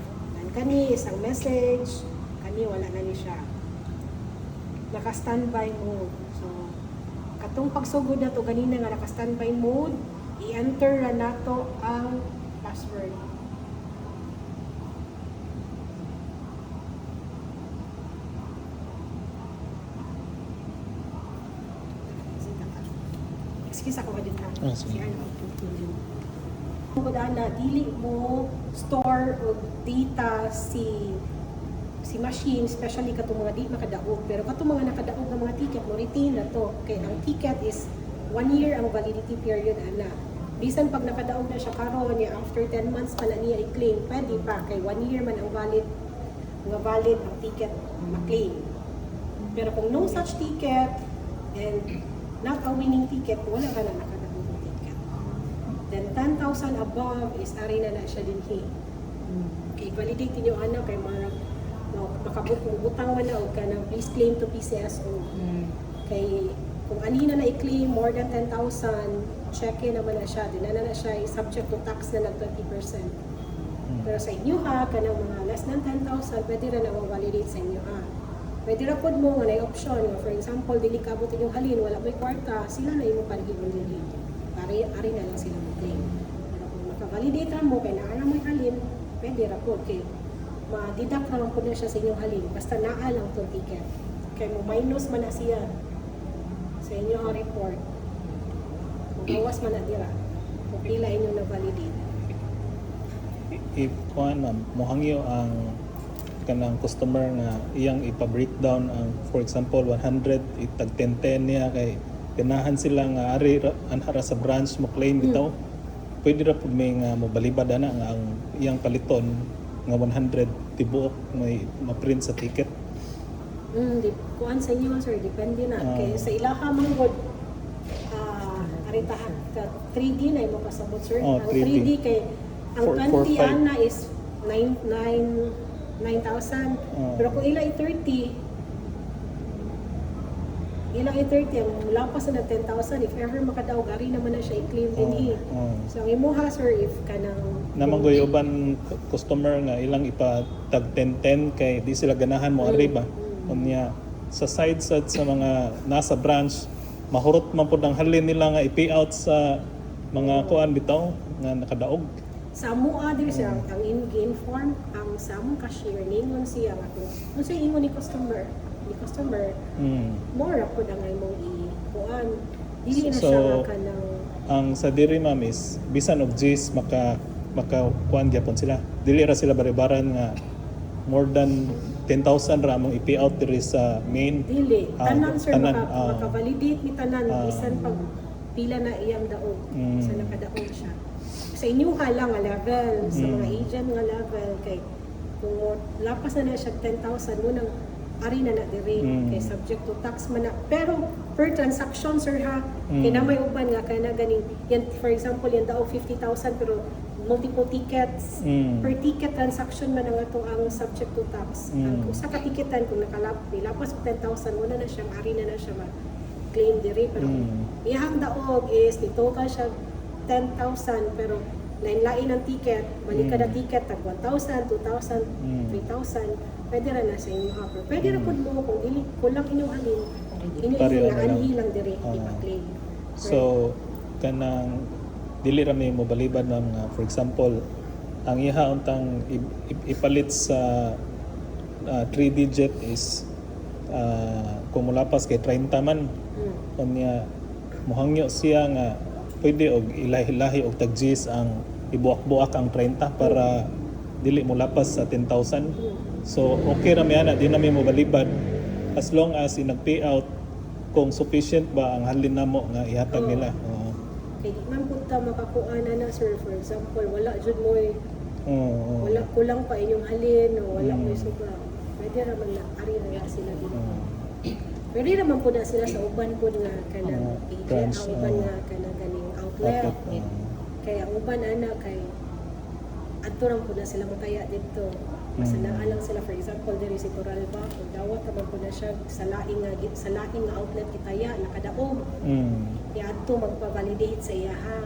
And kani isang message, kani wala na ni siya. Naka-standby mode. So katong pagsugod na to ganina nga naka-standby mode, i-enter na nato ang password. Excuse ako din ha. Sige. Kung na dili mo store o data si machine, especially katong mga di makadaog, pero katong mga nakadaog ng mga ticket mo retain na to. Kay ang ticket is 1 year ang validity period ana. Bisan pag nakadaog na siya karon niya after 10 months pa na niya i-claim, pwede pa kay 1 year man ang valid ang ticket ma-claim. Pero kung no such ticket and not a winning ticket, wala ka na nakadaog ng ticket. Then 10,000 above is ari na siya dinhi. Okay, validate niyo ana kay mga makabukong utang man na o ka ng please claim to PCSO. Kay kung anina na i-claim more than 10,000, check-in naman na siya. Din na siya subject to tax na ng 20%. Pero sa inyo ha, kanang mga less than 10,000, pwede rin na validate sa inyo ha. Pwede ra pod mo nga na option nga for example dili ka abot inyong halin, wala may kwarta, sila na imo paligid din. Ari na lang sila mag-claim. Pero kung maka-validate ra mo kay naa mo halin, pwede ra pod kay ma-deduct ra lang po na siya sa inyong halin basta naa lang tong ticket. Kay mo minus man na siya sa inyong report. Bawas man na dira. Kung pila inyo na validate. If kuan ma'am, mohangyo ang kanang customer nga iyang ipa-breakdown ang for example 100 itag 10 niya kay ganahan sila nga ari anhara sa branch mo claim bitaw. Pwede ra pud may nga mobalibad ana nga ang iyang paliton nga 100 tibuok may ma-print sa ticket. Di kuan sa inyo sir, depende na. Kay sa ilaha man gud aritahan ka 3D na imo pasabot sir. Oh, Ang 3D. 3D kay ang 4, 20 5. ana is 9,000. Pero kung ila i-30, ang lapas na 10,000, if ever makadaog, ari naman na siya i-claim din So ang imuha sir, if kanang Namangoy uban customer nga ilang ipatag 10-10 kay di sila ganahan mo ari ba. Unya sa side sa mga nasa branch mahurot man pud ang halin nila nga i-pay out sa mga kuan bitaw nga nakadaog. sa amo other sir, ang inform ang sa among cashier ningon siya nga kung sa ingon ni customer more po ang imong i-kuan dili na So, siya kanang Ang sa diri ma'am is bisan og G's maka kuan gyapon sila. Dili ra sila baribaran nga more than 10,000 ra among i-payout diri sa main. Dili, tanan sir, tanan, maka-validate ni tanan, bisan pag pila na iyang daog, sa nakadaog siya. Sa inyo lang nga level, sa mga agent nga level, kay kung lapas na siya 10,000, munang ari na na diri, kay subject to tax man na. Pero per transaction sir ha, kay na may uban nga, kaya na ganing, yan, for example, yan daog 50,000 pero multiple tickets, per ticket transaction man ang ato ang subject to tax. Ang usa ka ticketan kung lapas og 10,000 muna na siya, ari na siya ma-claim diri, pero iyang daog is ni total siya 10,000 pero lain-lain ang ticket, balik kada ticket tag 1,000, 2,000, 3,000, pwede ra na sa inyo offer. Pwede ra pud mo kung dili kulang inyong halin, inyo Pareho na lang. anhi lang diri ipa-claim. So kanang dili ra may mobalibad na mga, for example, ang iha untang ipalit sa 3 digit is kung mulapas kay 30 man unya mohangyo siya nga pwede og ilahi-lahi og tag-Gs ang ibuak-buak ang 30 para dili mulapas sa 10,000. So okay ra may ana, di na may mobalibad as long as nag-payout kung sufficient ba ang halin namo nga ihatag nila. Kay di man pud ta makakuha na sir, for example, wala jud mo wala kulang pa inyong halin o wala mo sobra. Pwede ra man na ari ra sila dito. Pwede naman po na sila sa uban po nga kanang agent, ang uban nga kanang ganing outlet. Kaya ang uban ana kay adto ra po na sila mataya dito. Basta lang sila, for example, diri si Toralba, kung dawat naman po na siya sa laing nga outlet kitaya, nakadaog. Kaya adto magpa-validate sa iya ha.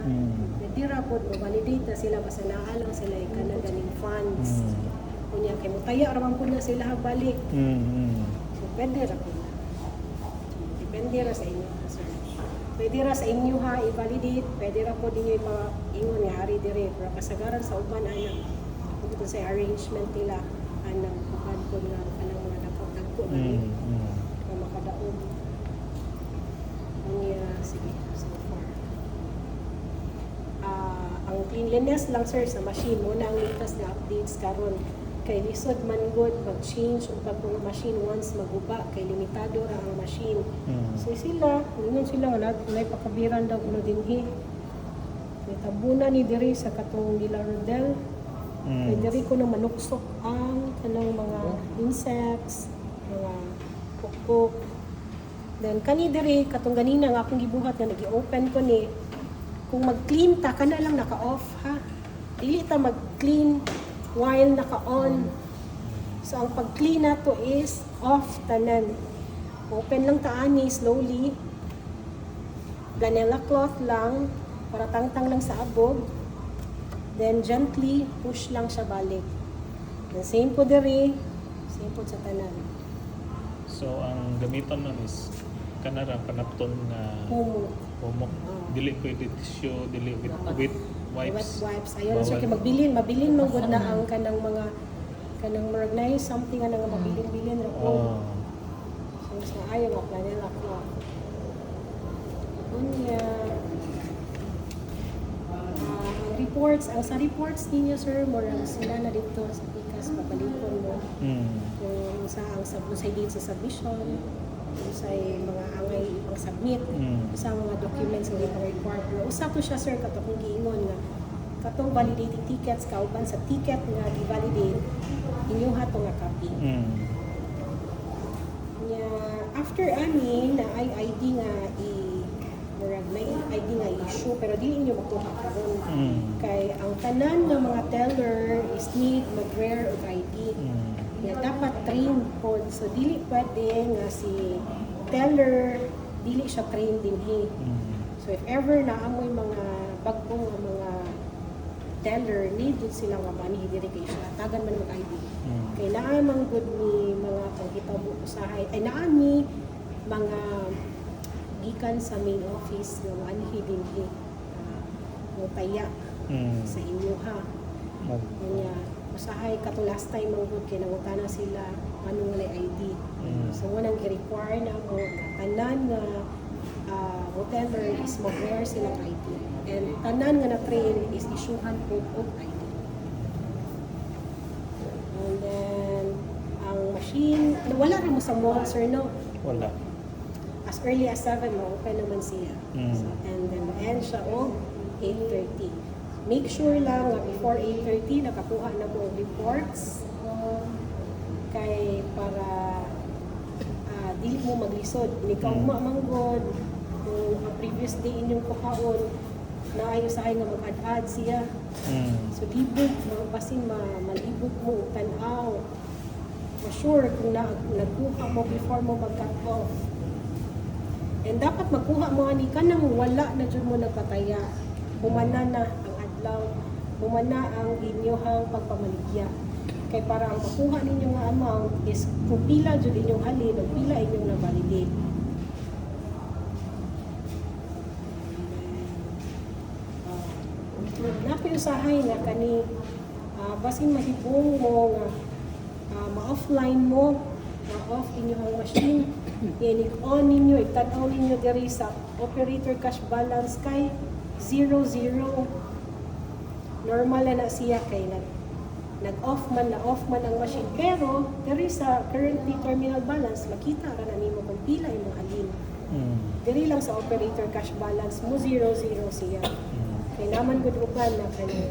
Pwede ra po, ma-validate na sila, basta naalang sila kanang ganing funds. Kunya kay mutaya raman po na sila balik. So pwede ra po. Depende ra sa inyo. Sir. Pwede ra sa inyo ha, i-validate. Pwede ra po din yung mga ingon nga hari dire. Pero kasagaran sa uban anak, ito sa arrangement nila, anang uban po nga, anang mga nakapagko na rin. Na makadaog. Sige, so far. Ang cleanliness lang sir sa machine, muna ang latest na updates karon. Kay lisod man good mag-change ug pag ang machine once maguba kay limitado ra ang machine. So sila, ingon sila nga nay pakabiran daw kuno dinhi. May tabuna ni diri sa katong nila Rodel. Kay diri ko na manuksok ang kanang mga insects, mga pukpok. Then kani diri katong ganina nga akong gibuhat nga nagi-open ko ni. Kung mag-clean ta kana lang naka-off ha. Dili ta mag-clean while naka-on. So, ang pag-clean na to is off tanan. Open lang taani slowly. Ganela cloth lang para tangtang lang sa abog. Then, gently push lang siya balik. And same po diri. Same po sa tanan. So ang gamiton nun is kanara panapton na Humo. humok. Dili pwede tissue, dili with wipes. Wipes. Ayun, so Bawal. kay mabilin man gud na ang kanang mga kanang murag na yung something nga nga mabilin-bilin ra po. So mas maayo nga planela ko. Unya. Ang reports, ang sa reports ninyo sir, murag sila na dito sa Pikas pabalikon mo. Kung sa ang say date sa submission, kung sa mga angay pang submit, sa mga documents nga required. Usa to siya sir kato kung giingon nga katong validating tickets kauban sa ticket nga gi-validate inyo hato nga copy. After ani na ay ID nga murag may ID nga issue pero dili inyo makuha karon. Kay ang tanan nga mga teller is need mag-rare og ID. Kaya dapat train po. So dili pwede nga si teller dili siya train dinhi. So if ever na amoy mga bagong nga mga teller need jud sila nga manhi diri kay siya tagan man mag ID. Kay naa man gud ni mga panghitabo usahay ay naa ni mga gikan sa main office nga manhi dinhi mutaya sa inyo ha. Kanya usahay kato last time ang gud kay nangutana sila anong lay ID. So wanang gi-require na mo tanan nga whatever is mag-wear silang ID. And tanan nga na-train is isyuhan po og ID. And then ang machine. Wala rin mo sa mall, sir, no? Wala. As early as 7, open naman siya. Mm. So, and then, end siya o 8:30. Make sure lang nga before 8:30, nakakuha na mo reports. Kay para dili mo maglisod. Ikaw manggod, kung ang previous day inyong kuhaon, naayo sa nga mag-add siya. Mm. So, libog, basin malibog mo, tanaw. For sure, kung nagkuha mo before mo mag-cut off. And dapat magkuha mo ani ka nang wala na dyan mo nagpataya. Humana na ang adlaw, humana ang inyong pagpamaligya. Kay para ang makuha ninyo nga amount is kung pila dyan inyong halin o pila inyong na-validate. Napiusahay nga kani basin mahibong mo nga ma-offline mo, ma-off inyong machine, i-on ninyo, itanaw ninyo diri sa operator cash balance kay 00. Normal na siya kay nag-off man ang machine. Pero diri sa currently terminal balance, makita ra na nimo kung pila imong halin. Mm. Diri lang sa operator cash balance mo 00 siya. Mm. Kay naman gud uban na kani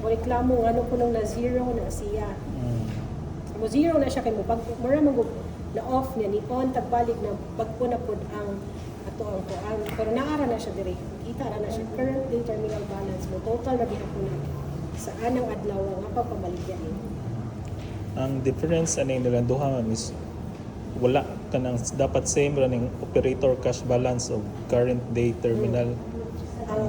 o reklamo ano kuno na zero na siya. Mm. Mo zero na siya kay mo pag mura magug na off niya ni on tagbalik na pagpo na pud ang ato ang kuan pero naara na siya diri. Kita ra na siya currently terminal balance mo total na gihapon na sa anang adlaw nga pagpamaligya. Ang difference ani nila duha ma'am is wala kanang dapat same running operator cash balance of current day terminal. Ang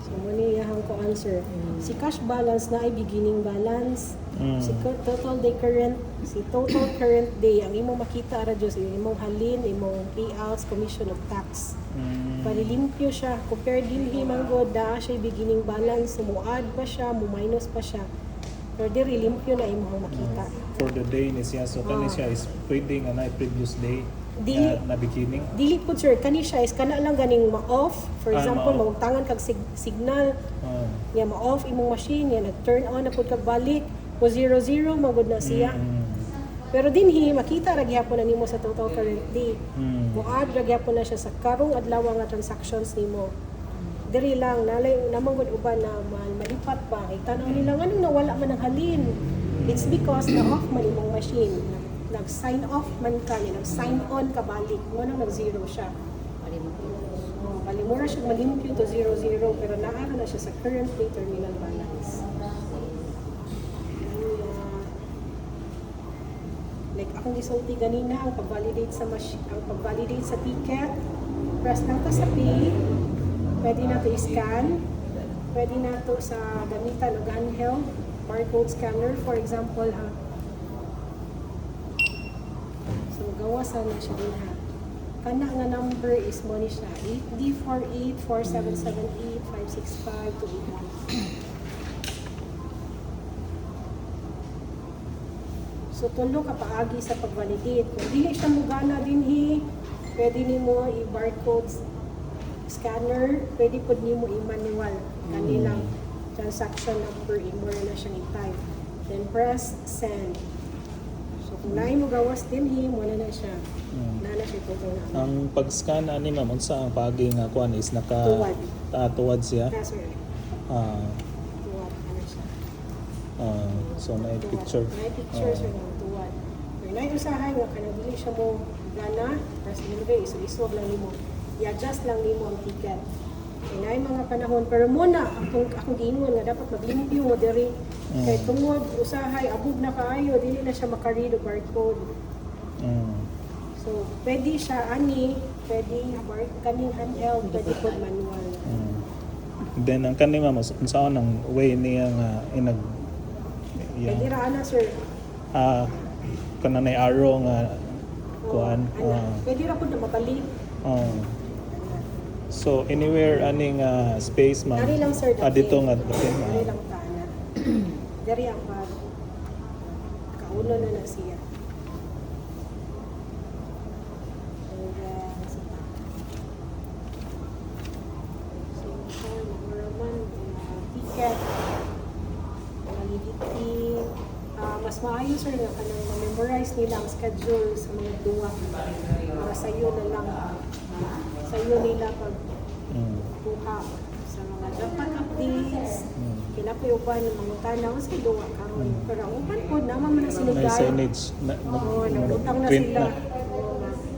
so muni yahang ko answer. Si cash balance na ay beginning balance. Mm. Si total day current, si total current day ang imong makita ra jud sa imong halin, imong payouts, commission of tax. Mm. Palilimpyo siya. Compare din himangod da siya beginning balance, sumuad pa siya, mo minus pa siya. Pero diri limpyo na imong makita. For the day ni siya so kani siya is pwede nga na previous day Dili- na beginning. Dili po sir, kani siya is kana lang ganing ma-off. For example, ma-off. maungtangan kag signal, nga ma-off imong machine, nga nag-turn on na pud kag balik, mo 00 magud na siya. Mm. Pero dinhi makita ra gyapon na nimo sa total current day. Mm. Muad ra gyapon na siya sa karong adlaw nga transactions nimo. Diri lang nalay namang gud uban na malipat pa. Kay tanaw nila anong nawala man ang halin. It's because na-off man imong machine. Nag-sign off man ka, nag-sign on ka balik. Mo nang nag-zero siya. Malimura siya malimpyo to 00 pero naara na siya sa current day terminal balance. Like akong gisulti ganina ang pag-validate sa ticket. Press lang ta sa pay. Pwede na to i-scan. Pwede na to sa gamitan o handheld barcode scanner for example ha. So gawasan na siya din ha. Kana nga number is mo ni siya 8D484778565281. So tulo ka paagi sa pag-validate. Kung dili siya mugana dinhi, pwede nimo i-barcode scanner, pwede pud nimo i-manual kanilang transaction number imo na siyang i-type. Then press send. So kung naay mo gawas dinhi, mo na siya. Na siya total na. Ang pag-scan ani ma'am unsa ang paagi nga kuan is naka Tuwad. tuwad siya. Yes, sir. Ah, Tuwad. Ano siya? so na Tuwad. picture. May picture sir ng tuwad. Pero naay usahay nga kanang dili siya mo gana, tapos ilagay iso-isog lang nimo. I-adjust lang nimo ang ticket. Kaya naay mga panahon pero muna akong giingon nga dapat maglimpyo mo diri. Kay tungod usahay abog na kaayo dili na siya maka-read o barcode. Mm. So pwede siya ani, pwede kaning handheld, pwede pod manual. Mm. Then ang kani ma'am unsa ang way niya nga inag Pwede ra ana sir. kana nay arrow nga kuan. Pwede ra pod na mabalik. So anywhere aning space ma'am. Dari lang sir dati. Dito nga dati. Dari lang tana. Dari ang pag kauno na siya. mas maayo sir nga kanang ma-memorize nila ang schedule sa mga duwa para sa iyo na lang sa iyo nila pag kuha sa mga Japan updates kila po uban ng mga tanaw sa duwa karon pero ang uban po naman man May sinugay signage na, oo nagutang na print sila na.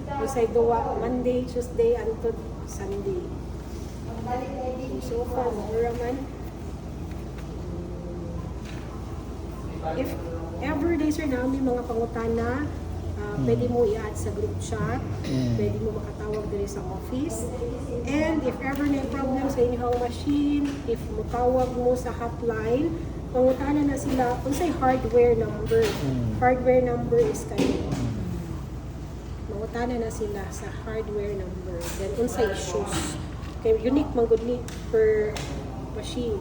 kung sa duwa Monday, Tuesday, until Sunday so far mura man if ever day sir na may mga pangutana pwede mo i-add sa group chat pwede mo makatawag diri sa office and if ever na problem sa inyong machine if mutawag mo sa hotline pangutana na sila unsay hardware number hardware number is kayo mangutana na sila sa hardware number then unsay issues kay unique man gud ni per machine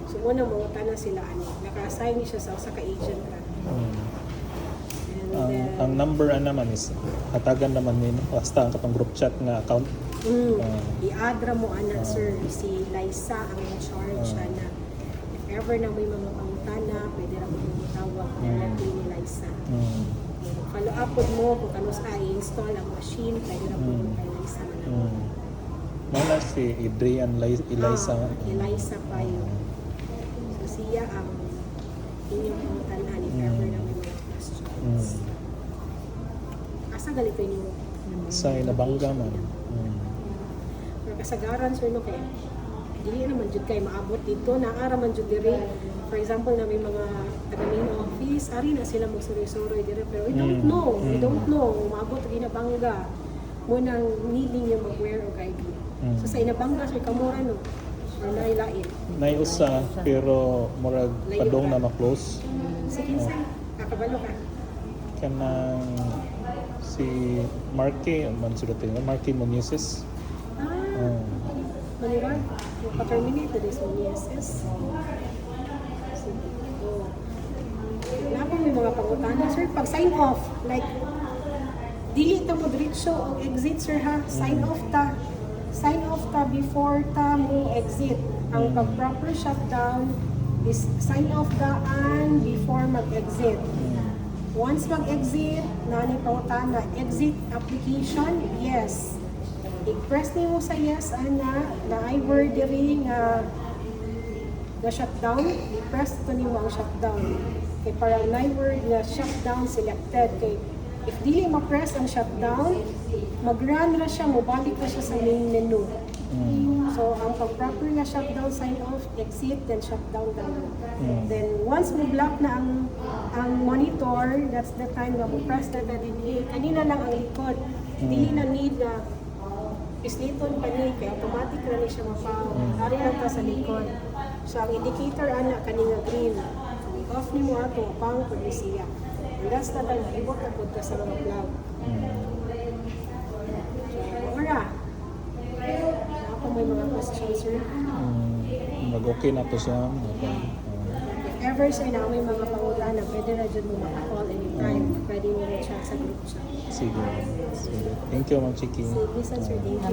so muna mangutana sila ani naka-assign siya sa usa ka agent ra and then Ang number naman is hatagan naman ni basta ang katong group chat nga account. i-add ra mo ana sir si Liza ang in charge ana if ever na may mga pangutana pwede ra mo tawag directly ni Liza follow up pod mo kung kano sa i-install ang machine pwede ra mo kay Liza na Mala si Adrian Eliza. Eliza pa yun so siya ang inyong pangutanan if ever na may mga questions asa galito niyo Sa Inabanga man. pero kasagaran sir no kay dili naman jud kay maabot dito naara man jud diri for example na may mga taga main office ari na sila magsuroy-suroy diri pero we don't know maabot sa Inabanga mo nang needing yung mag-wear o guide so sa Inabanga sir kamura no or nailain Nay usa pero murag padong na ma-close. sige sir kakabalo ka Kanang si Marky, man sila tingnan, Marky Munices. Maliwag, pa-terminate na sa ESS. Sige. Wala pa may mga pangutana, sir. Pag sign off, like, dili ta mo diretso o exit, sir, ha? Sign off ta. Sign off ta before ta mo exit. Ang pag-proper shutdown is sign off daan before mag-exit. Once mag-exit, nani pangutana, exit application, yes. I-press niyo sa yes, ana, na I word diri nga shutdown, i-press to niyo ang shutdown. Kay parang na word nga shutdown selected. Kay if dili ma-press ang shutdown, mag-run na siya, mabalik na siya sa main menu. So, ang pag-proper nga shutdown, sign off, exit, then shutdown down. Then, once mo-block na ang monitor, that's the time na mo-press na din. Kanina lang ang likod. Hindi na need na pisliton pa niya, kaya automatic na niya siya mapaw. Ari lang ta sa likod. So, ang indicator, ana, kanina green. So, i-off ni mo ato, pang pwede siya. And that's na lang, ibot na po ka sa mga vlog. So, ora. Ako may mga questions, sir. Mag-okay na to siya. If ever, sir, na may mga pangutana, pwede na dyan mo maka-call anytime. Pwede mo na chat sa group chat. Sige. Sige. Thank you, Ma'am Chiki. Sige, sir, thank you.